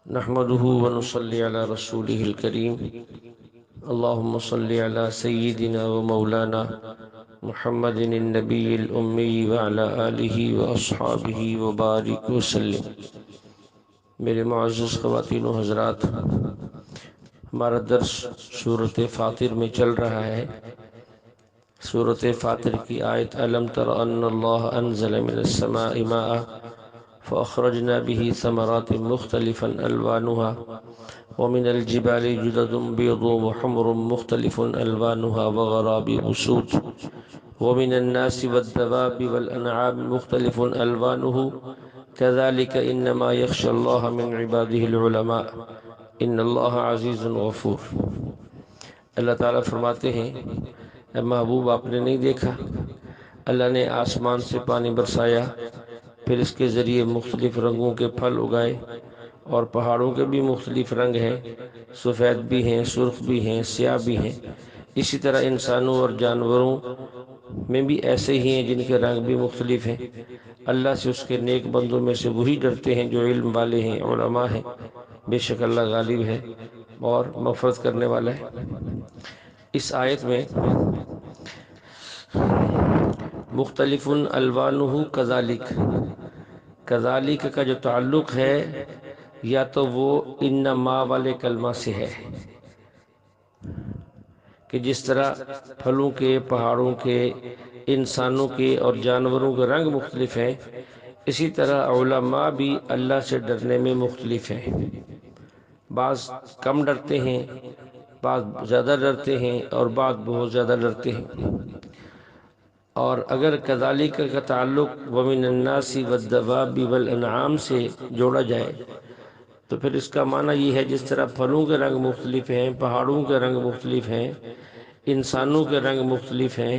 نحمده ونصلي على رسوله الكريم اللهم صل على سيدنا ومولانا محمد النبي الأمي وعلى آله وأصحابه وبارك وسلم۔ میرے معزز خواتین و حضرات، ہمارا درس سورۃ فاطر میں چل رہا ہے۔ سورۃ فاطر کی آیت أَلَمْ تَرَ أَنَّ اللَّهَ أَنزَلَ مِنَ السَّمَاءِ مَاءً فأخرجنا به ثمرات مختلفا ألوانها ومن الجبال جدد بيض وحمر مختلف ألوانها وغرابيب سود ومن الناس والدواب والأنعام مختلف ألوانه كذلك إنما يخشى الله من عباده العلماء إن الله عزيز غفور۔ اللہ تعالیٰ فرماتے ہیں، اے محبوب آپ نے نہیں دیکھا، اللہ نے آسمان سے پانی برسایا، پھر اس کے ذریعے مختلف رنگوں کے پھل اگائے، اور پہاڑوں کے بھی مختلف رنگ ہیں، سفید بھی ہیں، سرخ بھی ہیں، سیاہ بھی ہیں۔ اسی طرح انسانوں اور جانوروں میں بھی ایسے ہی ہیں جن کے رنگ بھی مختلف ہیں۔ اللہ سے اس کے نیک بندوں میں سے وہی ڈرتے ہیں جو علم والے ہیں، علماء ہیں۔ بے شک اللہ غالب ہے اور مغفرت کرنے والا ہے۔ اس آیت میں مختلف الوانہ کذالک، کذالک کا جو تعلق ہے یا تو وہ انما والے کلمہ سے ہے کہ جس طرح پھلوں کے، پہاڑوں کے، انسانوں کے اور جانوروں کے رنگ مختلف ہیں، اسی طرح علماء بھی اللہ سے ڈرنے میں مختلف ہیں۔ بعض کم ڈرتے ہیں، بعض زیادہ ڈرتے ہیں اور بعض بہت زیادہ ڈرتے ہیں۔ اور اگر کذالک کا تعلق ومن الناس والدواب والانعام سے جوڑا جائے تو پھر اس کا معنی یہ ہے جس طرح پھلوں کے رنگ مختلف ہیں، پہاڑوں کے رنگ مختلف ہیں، انسانوں کے رنگ مختلف ہیں،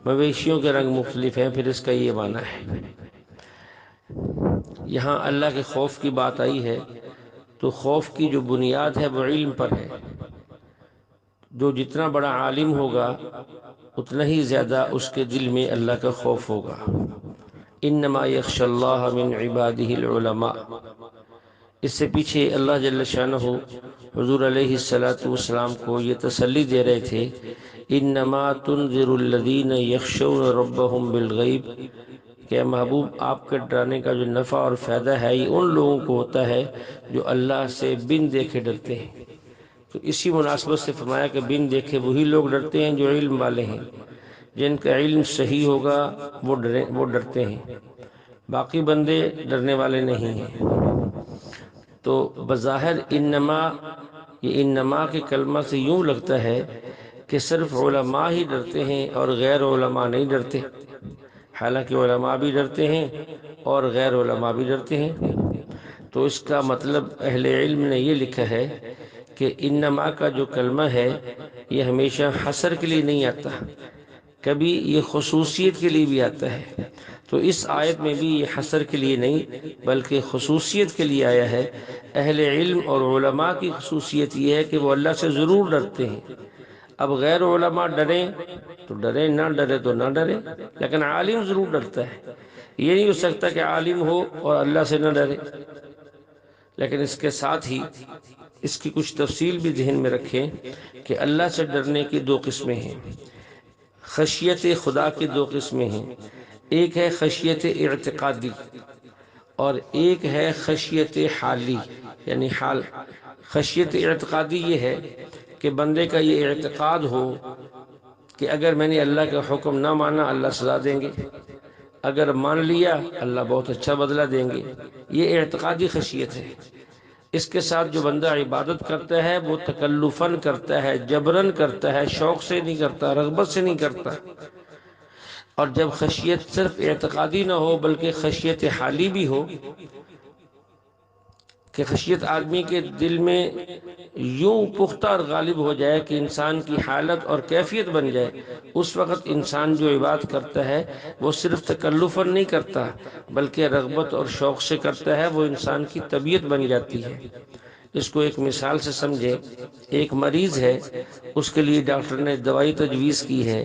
مویشیوں کے رنگ مختلف ہیں، پھر اس کا یہ معنی ہے۔ یہاں اللہ کے خوف کی بات آئی ہے تو خوف کی جو بنیاد ہے وہ علم پر ہے۔ جو جتنا بڑا عالم ہوگا اتنا ہی زیادہ اس کے دل میں اللہ کا خوف ہوگا۔ انما یخشی اللہ من عبادہ العلماء۔ اس سے پیچھے اللہ جل شانہ حضور علیہ السلام کو یہ تسلی دے رہے تھے، انما تنذر الذین یخشون ربهم بالغیب، کہ محبوب آپ کے ڈرانے کا جو نفع اور فائدہ ہے یہ ان لوگوں کو ہوتا ہے جو اللہ سے بن دیکھے ڈرتے ہیں۔ تو اسی مناسبت سے فرمایا کہ بن دیکھے وہی لوگ ڈرتے ہیں جو علم والے ہیں، جن کا علم صحیح ہوگا وہ ڈرتے ہیں، باقی بندے ڈرنے والے نہیں ہیں۔ تو بظاہر انما، یہ انما کے کلمہ سے یوں لگتا ہے کہ صرف علماء ہی ڈرتے ہیں اور غیر علماء نہیں ڈرتے، حالانکہ علماء بھی ڈرتے ہیں اور غیر علماء بھی ڈرتے ہیں۔ تو اس کا مطلب اہل علم نے یہ لکھا ہے کہ انما کا جو کلمہ ہے یہ ہمیشہ حصر کے لیے نہیں آتا، کبھی یہ خصوصیت کے لیے بھی آتا ہے۔ تو اس آیت میں بھی یہ حصر کے لیے نہیں بلکہ خصوصیت کے لیے آیا ہے۔ اہل علم اور علماء کی خصوصیت یہ ہے کہ وہ اللہ سے ضرور ڈرتے ہیں۔ اب غیر علماء ڈریں تو ڈریں، نہ ڈرے تو نہ ڈرے، لیکن عالم ضرور ڈرتا ہے۔ یہ نہیں ہو سکتا کہ عالم ہو اور اللہ سے نہ ڈرے۔ لیکن اس کے ساتھ ہی اس کی کچھ تفصیل بھی ذہن میں رکھیں کہ اللہ سے ڈرنے کی دو قسمیں ہیں، خشیت خدا کی دو قسمیں ہیں۔ ایک ہے خشیت اعتقادی اور ایک ہے خشیت حالی، یعنی حال۔ خشیت اعتقادی یہ ہے کہ بندے کا یہ اعتقاد ہو کہ اگر میں نے اللہ کا حکم نہ مانا اللہ سزا دیں گے، اگر مان لیا اللہ بہت اچھا بدلہ دیں گے، یہ اعتقادی خشیت ہے۔ اس کے ساتھ جو بندہ عبادت کرتا ہے وہ تکلفاً کرتا ہے، جبراً کرتا ہے، شوق سے نہیں کرتا، رغبت سے نہیں کرتا۔ اور جب خشیت صرف اعتقادی نہ ہو بلکہ خشیت حالی بھی ہو کہ خشیت آدمی کے دل میں یوں پختہ اور غالب ہو جائے کہ انسان کی حالت اور کیفیت بن جائے، اس وقت انسان جو عبادت کرتا ہے وہ صرف تکلفاً نہیں کرتا بلکہ رغبت اور شوق سے کرتا ہے، وہ انسان کی طبیعت بن جاتی ہے۔ اس کو ایک مثال سے سمجھے، ایک مریض ہے، اس کے لیے ڈاکٹر نے دوائی تجویز کی ہے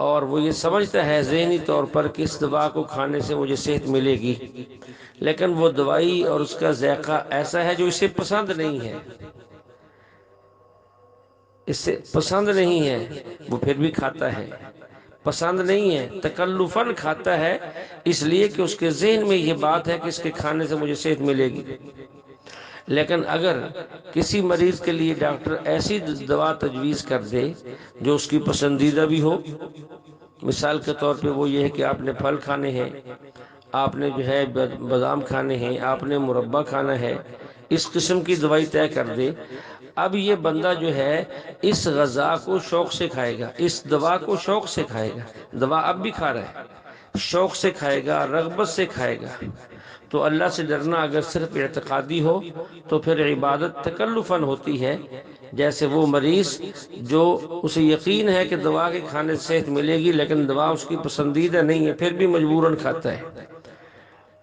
اور وہ یہ سمجھتا ہے ذہنی طور پر کہ اس دوا کو کھانے سے مجھے صحت ملے گی، لیکن وہ دوائی اور اس کا ذائقہ ایسا ہے جو اسے پسند نہیں ہے، اس سے پسند نہیں ہے، وہ پھر بھی کھاتا ہے، پسند نہیں ہے، تکلفاً کھاتا ہے، اس لیے کہ اس کے ذہن میں یہ بات ہے کہ اس کے کھانے سے مجھے صحت ملے گی۔ لیکن اگر کسی مریض کے لیے ڈاکٹر ایسی دوا تجویز کر دے جو اس کی پسندیدہ بھی ہو، مثال کے طور پہ وہ یہ ہے کہ آپ نے پھل کھانے ہیں، آپ نے جو ہے بادام کھانے ہیں، آپ نے مربا کھانا ہے، اس قسم کی دوائی طے کر دے، اب یہ بندہ جو ہے اس غذا کو شوق سے کھائے گا، اس دوا کو شوق سے کھائے گا، دوا اب بھی کھا رہا ہے، شوق سے کھائے گا، رغبت سے کھائے گا۔ تو اللہ سے ڈرنا اگر صرف اعتقادی ہو تو پھر عبادت تکلفاً ہوتی ہے، جیسے وہ مریض جو اسے یقین ہے کہ دوا کے کھانے سے صحت ملے گی لیکن دوا اس کی پسندیدہ نہیں ہے، پھر بھی مجبوراً کھاتا ہے۔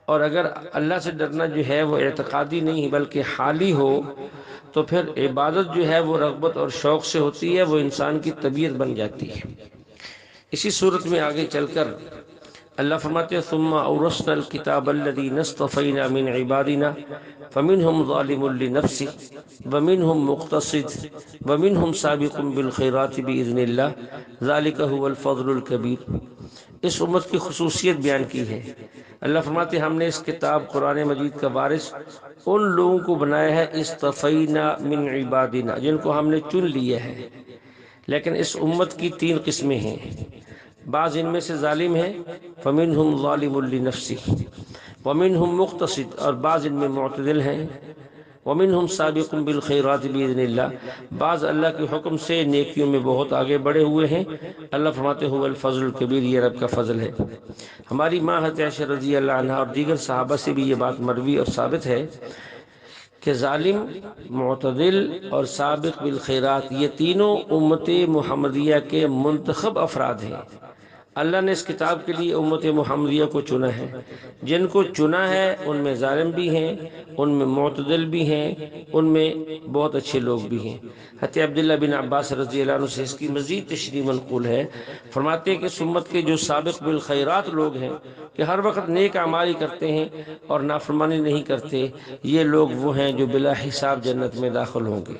اور اگر اللہ سے ڈرنا جو ہے وہ اعتقادی نہیں بلکہ حالی ہو تو پھر عبادت جو ہے وہ رغبت اور شوق سے ہوتی ہے، وہ انسان کی طبیعت بن جاتی ہے۔ اسی صورت میں آگے چل کر اللہ فرماتے ہیں ثم اورثنا الكتاب الذين اصطفينا من عبادنا فمنهم ظالم لنفسه ومنهم مقتصد ومنهم سابق بالخيرات بإذن الله ذلك هو الفضل الكبير۔ اس امت کی خصوصیت بیان کی ہے۔ اللہ فرماتے ہیں ہم نے اس کتاب قرآن مجید کا وارث ان لوگوں کو بنایا ہے اصطفینا من عبادنا، جن کو ہم نے چن لیا ہے۔ لیکن اس امت کی 3 قسمیں ہیں، بعض ان میں سے ظالم ہیں فمنہم ظالم لنفسہ ومنہم مقتصد، اور بعض ان میں معتدل ہیں، ومنہم سابق بالخیرات باذن اللہ، بعض اللہ کے حکم سے نیکیوں میں بہت آگے بڑھے ہوئے ہیں۔ اللہ فرماتے ہیں الفضل الکبیر، یہ رب کا فضل ہے۔ ہماری ماں حضرت عائشہ رضی اللہ عنہا اور دیگر صحابہ سے بھی یہ بات مروی اور ثابت ہے کہ ظالم، معتدل اور سابق بالخیرات یہ تینوں امت محمدیہ کے منتخب افراد ہیں۔ اللہ نے اس کتاب کے لیے امت محمدیہ کو چنا ہے، جن کو چنا ہے ان میں ظالم بھی ہیں، ان میں معتدل بھی ہیں، ان میں بہت اچھے لوگ بھی ہیں۔ حضرت عبداللہ بن عباس رضی اللہ عنہ سے اس کی مزید تشریح منقول ہے، فرماتے ہیں کہ اس امت کے جو سابق بالخیرات لوگ ہیں کہ ہر وقت نیک اعمال کرتے ہیں اور نافرمانی نہیں کرتے، یہ لوگ وہ ہیں جو بلا حساب جنت میں داخل ہوں گے۔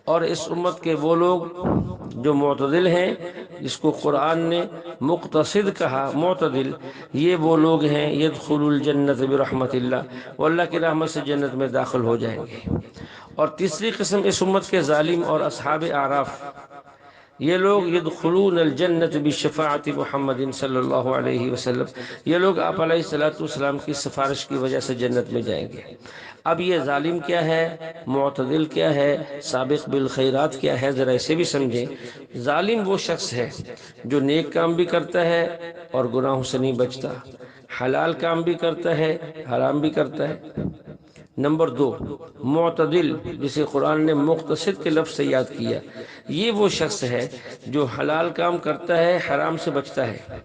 اور اس امت کے وہ لوگ جو معتدل ہیں، جس کو قرآن نے مقتصد کہا، معتدل، یہ وہ لوگ ہیں یدخل الجنت برحمت اللہ، وہ اللہ کی رحمت سے جنت میں داخل ہو جائیں گے۔ اور تیسری قسم اس امت کے ظالم اور اصحاب اعراف، یہ لوگ یدخلون الجنت بشفاعت محمد صلی اللہ علیہ وسلم، یہ لوگ آپ علیہ السلام کی سفارش کی وجہ سے جنت میں جائیں گے۔ اب یہ ظالم کیا ہے، معتدل کیا ہے، سابق بالخیرات کیا ہے، ذرا اسے بھی سمجھیں۔ ظالم وہ شخص ہے جو نیک کام بھی کرتا ہے اور گناہوں سے نہیں بچتا، حلال کام بھی کرتا ہے، حرام بھی کرتا ہے۔ نمبر 2، معتدل، جسے قرآن نے مقتصد کے لفظ سے یاد کیا، یہ وہ شخص ہے جو حلال کام کرتا ہے، حرام سے بچتا ہے،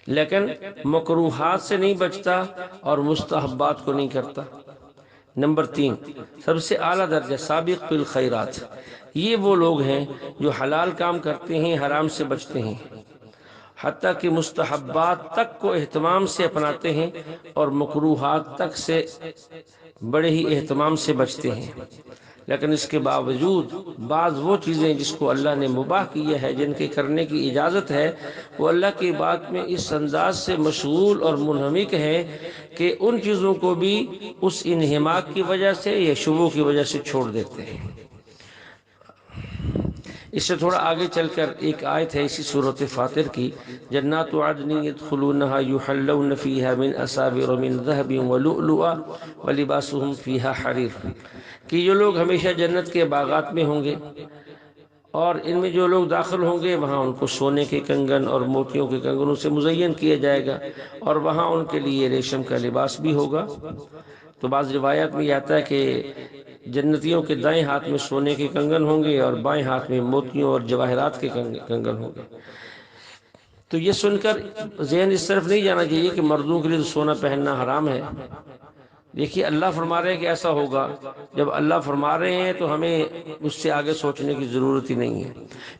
لیکن مکروہات سے نہیں بچتا اور مستحبات کو نہیں کرتا۔ نمبر 3، سب سے اعلیٰ درجہ سابق بالخیرات، یہ وہ لوگ ہیں جو حلال کام کرتے ہیں، حرام سے بچتے ہیں، حتیٰ کہ مستحبات تک کو اہتمام سے اپناتے ہیں اور مکروہات تک سے بڑے ہی اہتمام سے بچتے ہیں۔ لیکن اس کے باوجود بعض وہ چیزیں جس کو اللہ نے مباح کیا ہے، جن کے کرنے کی اجازت ہے، وہ اللہ کی بات میں اس انداز سے مشغول اور منہمک ہیں کہ ان چیزوں کو بھی اس انہماک کی وجہ سے یا شبہوں کی وجہ سے چھوڑ دیتے ہیں۔ اس سے تھوڑا آگے چل کر ایک آیت ہے اسی سورۃ فاطر کی، جنات عدن يدخلونها يحلون فيها من اساور من ذهب ولؤلؤا ولباسهم فيها حرير، کہ یہ لوگ ہمیشہ جنت کے باغات میں ہوں گے اور ان میں جو لوگ داخل ہوں گے وہاں ان کو سونے کے کنگن اور موتیوں کے کنگنوں سے مزین کیا جائے گا اور وہاں ان کے لیے ریشم کا لباس بھی ہوگا۔ تو بعض روایات میں یہ آتا ہے کہ جنتیوں کے دائیں ہاتھ میں سونے کے کنگن ہوں گے اور بائیں ہاتھ میں موتیوں اور جواہرات کے کنگن ہوں گے۔ تو یہ سن کر ذہن اس طرف نہیں جانا چاہیے کہ مردوں کے لیے تو سونا پہننا حرام ہے۔ دیکھیے اللہ فرما رہے ہیں کہ ایسا ہوگا، جب اللہ فرما رہے ہیں تو ہمیں اس سے آگے سوچنے کی ضرورت ہی نہیں ہے۔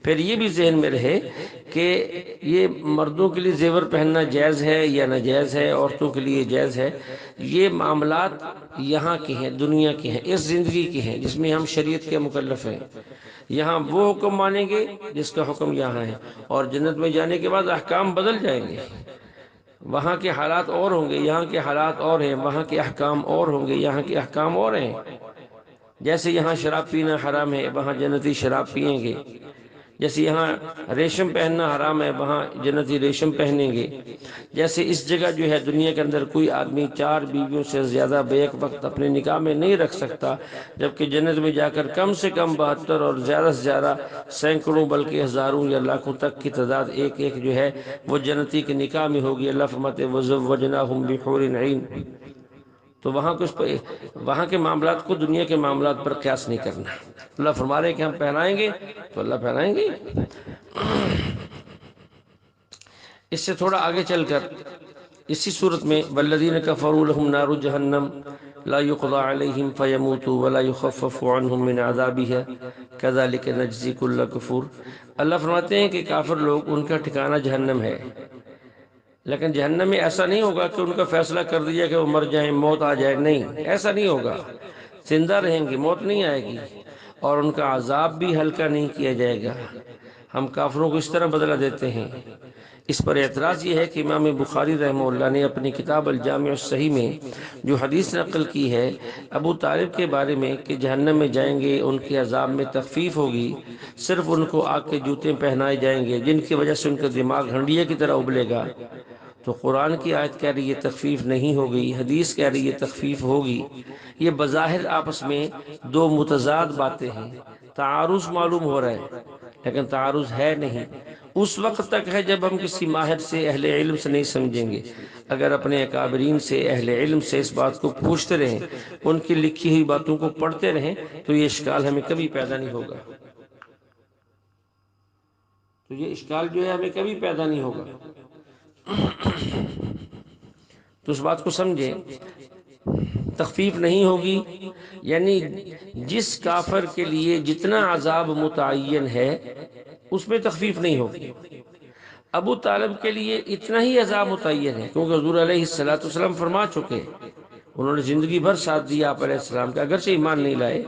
پھر یہ بھی ذہن میں رہے کہ یہ مردوں کے لیے زیور پہننا جائز ہے یا ناجائز ہے، عورتوں کے لیے جائز ہے، یہ معاملات یہاں کے ہیں، دنیا کے ہیں، اس زندگی کے ہیں جس میں ہم شریعت کے مکلف ہیں۔ یہاں وہ حکم مانیں گے جس کا حکم یہاں ہے، اور جنت میں جانے کے بعد احکام بدل جائیں گے۔ وہاں کے حالات اور ہوں گے، یہاں کے حالات اور ہیں، وہاں کے احکام اور ہوں گے، یہاں کے احکام اور ہیں۔ جیسے یہاں شراب پینا حرام ہے، وہاں جنتی شراب پئیں گے۔ جیسے یہاں ریشم پہننا حرام ہے، وہاں جنتی ریشم پہنیں گے۔ جیسے اس جگہ جو ہے دنیا کے اندر کوئی آدمی 4 بیویوں سے زیادہ بیک وقت اپنے نکاح میں نہیں رکھ سکتا، جبکہ جنت میں جا کر کم سے کم 72 اور زیادہ سے زیادہ سینکڑوں بلکہ ہزاروں یا لاکھوں تک کی تعداد ایک ایک جو ہے وہ جنتی کے نکاح میں ہوگی۔ اللہ فرماتے ہیں وَزَوَّجْنَاهُمْ بِحُورٍ عِينٍ۔ تو وہاں کے معاملات کو دنیا کے معاملات پر قیاس نہیں کرنا۔ اللہ فرما رہے ہیں کہ ہم پہنائیں گے تو اللہ پہنائیں گے۔ اس سے تھوڑا آگے چل کر اسی صورت میں وَالَّذِينَ كَفَرُوا لَهُمْ نَارُ جَهَنَّمَ لَا يُقْضَى عَلَيْهِمْ فَيَمُوتُوا وَلَا يُخَفَّفُ عَنْهُمْ مِنْ عَذَابِهَا كَذَلِكَ نَجْزِي كُلَّ كَفُورٍ۔ اللہ فرماتے ہیں کہ کافر لوگ ان کا ٹھکانہ جہنم ہے، لیکن جہنم میں ایسا نہیں ہوگا کہ ان کا فیصلہ کر دیا کہ وہ مر جائیں، موت آ جائے، نہیں، ایسا نہیں ہوگا۔ زندہ رہیں گے، موت نہیں آئے گی، اور ان کا عذاب بھی ہلکا نہیں کیا جائے گا۔ ہم کافروں کو اس طرح بدلہ دیتے ہیں۔ اس پر اعتراض یہ ہے کہ امام بخاری رحمہ اللہ نے اپنی کتاب الجامع الصحیح میں جو حدیث نقل کی ہے ابو طالب کے بارے میں کہ جہنم میں جائیں گے، ان کے عذاب میں تخفیف ہوگی، صرف ان کو آگ کے جوتے پہنائے جائیں گے جن کی وجہ سے ان کا دماغ ہنڈیے کی طرح ابلے گا۔ تو قرآن کی آیت کہہ رہی ہے تخفیف نہیں ہوگی، حدیث کہہ رہی ہے تخفیف ہوگی۔ یہ بظاہر آپس میں دو متضاد باتیں ہیں، تعارض معلوم ہو رہا ہے لیکن تعارض ہے نہیں۔ اس وقت تک ہے جب ہم کسی ماہر سے، اہل علم سے نہیں سمجھیں گے۔ اگر اپنے اکابرین سے، اہل علم سے اس بات کو پوچھتے رہیں، ان کی لکھی ہوئی باتوں کو پڑھتے رہیں، تو یہ اشکال ہمیں کبھی پیدا نہیں ہوگا۔ تو یہ اشکال جو ہے ہمیں کبھی پیدا نہیں ہوگا۔ تو اس بات کو سمجھیں، تخفیف نہیں ہوگی، یعنی جس کافر کے لیے جتنا عذاب متعین ہے اس میں تخفیف نہیں ہوگی۔ ابو طالب کے لیے اتنا ہی عذاب متعین ہے، کیونکہ حضور علیہ السلام فرما چکے، انہوں نے زندگی بھر ساتھ دیا آپ علیہ السلام کا، اگرچہ ایمان نہیں لائے۔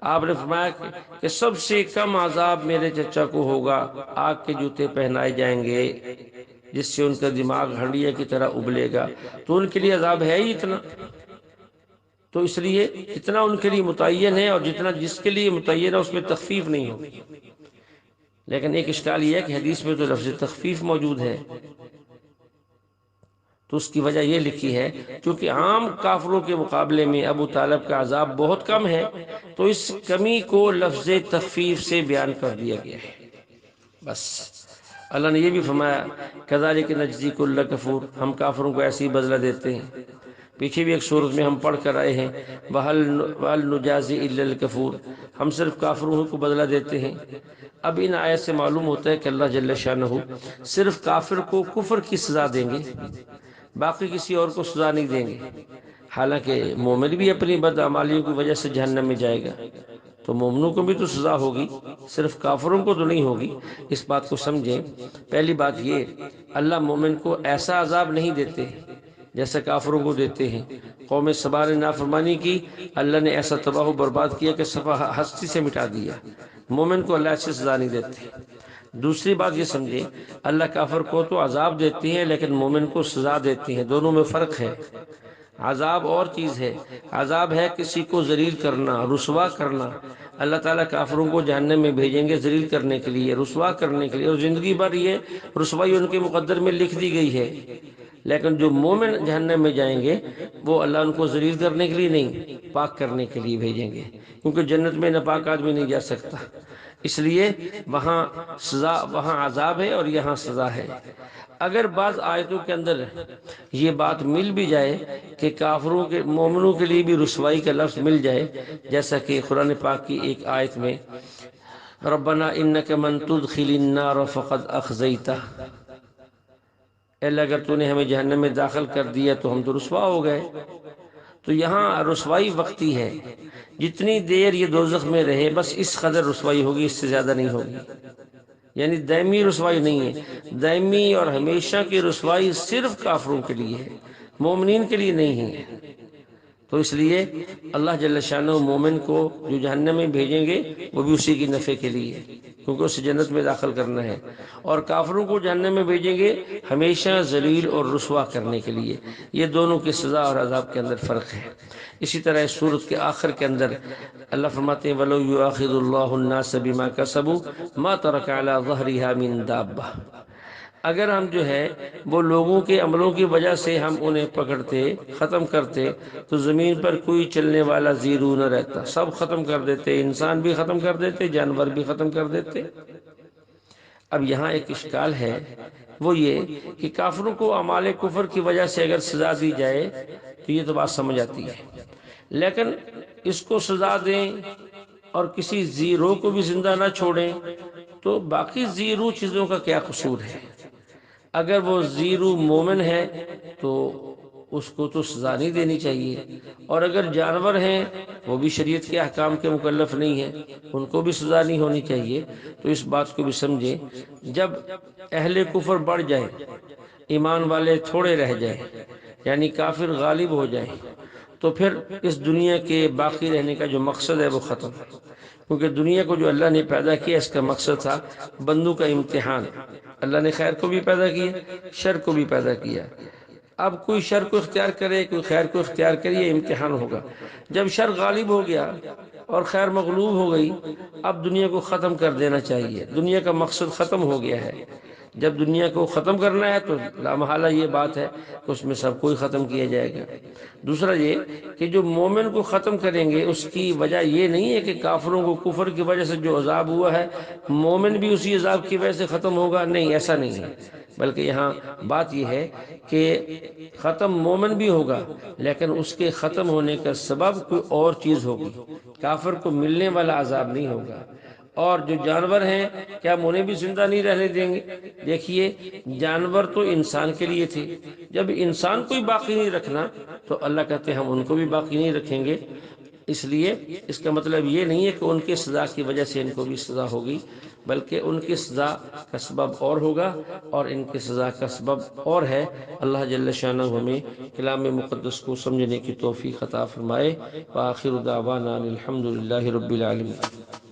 آپ نے فرمایا کہ سب سے کم عذاب میرے چچا کو ہوگا، آگ کے جوتے پہنائے جائیں گے جس سے ان کا دماغ ہنڈیا کی طرح ابلے گا، تو ان کے لیے عذاب ہے ہی اتنا۔ تو اس لیے جتنا ان کے لیے متعین ہے اور جتنا جس کے لیے متعین ہے اس میں تخفیف نہیں ہوگی۔ لیکن ایک اشکال یہ ہے کہ حدیث میں تو لفظ تخفیف موجود ہے، تو اس کی وجہ یہ لکھی ہے کیونکہ عام کافروں کے مقابلے میں ابو طالب کا عذاب بہت کم ہے، تو اس کمی کو لفظ تخفیف سے بیان کر دیا گیا ہے۔ بس اللہ نے یہ بھی فرمایا کذالک نجزی کل کفور، ہم کافروں کو ایسے ہی بدلہ دیتے ہیں۔ پیچھے بھی ایک سورت میں ہم پڑھ کر آئے ہیں وَهَلْ نُجَازِي إِلَّا الْكَفُورَ، ہم صرف کافروں کو بدلہ دیتے ہیں۔ اب ان آیت سے معلوم ہوتا ہے کہ اللہ جل شانہ صرف کافر کو کفر کی سزا دیں گے، باقی کسی اور کو سزا نہیں دیں گے۔ حالانکہ مومن بھی اپنی بدعمالیوں کی وجہ سے جہنم میں جائے گا، تو مومنوں کو بھی تو سزا ہوگی، صرف کافروں کو تو نہیں ہوگی۔ اس بات کو سمجھیں۔ پہلی بات یہ، اللہ مومن کو ایسا عذاب نہیں دیتے جیسا کافروں کو دیتے ہیں۔ قوم سبا نے نافرمانی کی، اللہ نے ایسا تباہ و برباد کیا کہ سبا ہستی سے مٹا دیا۔ مومن کو اللہ ایسی سزا نہیں دیتے۔ دوسری بات یہ سمجھیں، اللہ کافر کو تو عذاب دیتے ہیں لیکن مومن کو سزا دیتے ہیں، دونوں میں فرق ہے۔ عذاب اور چیز ہے، عذاب ہے کسی کو ذلیل کرنا، رسوا کرنا۔ اللہ تعالیٰ کافروں کو جہنم میں بھیجیں گے ذلیل کرنے کے لیے، رسوا کرنے کے لیے، اور زندگی بھر یہ رسوائی ان کے مقدر میں لکھ دی گئی ہے۔ لیکن جو مومن جہنم میں جائیں گے وہ اللہ ان کو ذلیل کرنے کے لیے نہیں، پاک کرنے کے لیے بھیجیں گے، کیونکہ جنت میں ناپاک آدمی نہیں جا سکتا۔ اس لیے وہاں سزا، وہاں عذاب ہے اور یہاں سزا ہے۔ اگر بعض آیتوں کے اندر یہ بات مل بھی جائے کہ کافروں کے، مومنوں کے لیے بھی رسوائی کا لفظ مل جائے، جیسا کہ قرآن پاک کی ایک آیت میں ربنا انک من تدخل النار فقد اخزیتہ، اے اللہ اگر تو نے ہمیں جہنم میں داخل کر دیا تو ہم تو رسوا ہو گئے۔ تو یہاں رسوائی وقتی ہے، جتنی دیر یہ دوزخ میں رہے بس اس قدر رسوائی ہوگی، اس سے زیادہ نہیں ہوگی۔ یعنی دائمی رسوائی نہیں ہے، دائمی اور ہمیشہ کی رسوائی صرف کافروں کے لیے ہے، مومنین کے لیے نہیں ہے۔ تو اس لیے اللہ جل شانہ مومن کو جو جہنم میں بھیجیں گے وہ بھی اسی کی نفع کے لیے، کیونکہ اسے جنت میں داخل کرنا ہے، اور کافروں کو جہنم میں بھیجیں گے ہمیشہ ذلیل اور رسوا کرنے کے لیے۔ یہ دونوں کی سزا اور عذاب کے اندر فرق ہے۔ اسی طرح اس سورت کے آخر کے اندر اللہ فرماتے ہیں وَلَوْ يُؤَاخِذُ اللَّهُ النَّاسَ بِمَا كَسَبُوا مَا تَرَكَ عَلَى ظَهْرِهَا مِن دَابَّةٍ، اگر ہم جو ہے وہ لوگوں کے عملوں کی وجہ سے ہم انہیں پکڑتے ختم کرتے تو زمین پر کوئی چلنے والا زیرو نہ رہتا، سب ختم کر دیتے، انسان بھی ختم کر دیتے، جانور بھی ختم کر دیتے۔ اب یہاں ایک اشکال ہے، وہ یہ کہ کافروں کو اعمال کفر کی وجہ سے اگر سزا دی جائے تو یہ تو بات سمجھ آتی ہے، لیکن اس کو سزا دیں اور کسی زیرو کو بھی زندہ نہ چھوڑیں تو باقی زیرو چیزوں کا کیا قصور ہے؟ اگر وہ زیرو مومن ہے تو اس کو تو سزا نہیں دینی چاہیے، اور اگر جانور ہیں وہ بھی شریعت کے احکام کے مکلف نہیں ہیں، ان کو بھی سزا نہیں ہونی چاہیے۔ تو اس بات کو بھی سمجھیں، جب اہل کفر بڑھ جائیں، ایمان والے تھوڑے رہ جائیں، یعنی کافر غالب ہو جائیں، تو پھر اس دنیا کے باقی رہنے کا جو مقصد ہے وہ ختم، کیونکہ دنیا کو جو اللہ نے پیدا کیا اس کا مقصد تھا بندوں کا امتحان۔ اللہ نے خیر کو بھی پیدا کیا، شر کو بھی پیدا کیا، اب کوئی شر کو اختیار کرے کوئی خیر کو اختیار کرے، یہ امتحان ہوگا۔ جب شر غالب ہو گیا اور خیر مغلوب ہو گئی، اب دنیا کو ختم کر دینا چاہیے، دنیا کا مقصد ختم ہو گیا ہے۔ جب دنیا کو ختم کرنا ہے تو لامحالہ یہ بات ہے کہ اس میں سب کو ہی ختم کیا جائے گا۔ دوسرا یہ کہ جو مومن کو ختم کریں گے اس کی وجہ یہ نہیں ہے کہ کافروں کو کفر کی وجہ سے جو عذاب ہوا ہے مومن بھی اسی عذاب کی وجہ سے ختم ہوگا، نہیں، ایسا نہیں ہے، بلکہ یہاں بات یہ ہے کہ ختم مومن بھی ہوگا لیکن اس کے ختم ہونے کا سبب کوئی اور چیز ہوگی، کافر کو ملنے والا عذاب نہیں ہوگا۔ اور جو جانور ہیں کیا ہم انہیں بھی زندہ نہیں رہنے دیں گے؟ دیکھیے جانور تو انسان کے لیے تھے، جب انسان کو ہی باقی نہیں رکھنا تو اللہ کہتے ہیں ہم ان کو بھی باقی نہیں رکھیں گے۔ اس لیے اس کا مطلب یہ نہیں ہے کہ ان کی سزا کی وجہ سے ان کو بھی سزا ہوگی، بلکہ ان کی سزا کا سبب اور ہوگا اور ان کی سزا کا سبب اور ہے۔ اللہ جل شانہ ہمیں کلام مقدس کو سمجھنے کی توفیق عطا فرمائے۔ وآخر دعوانا الحمد للہ رب العالمین۔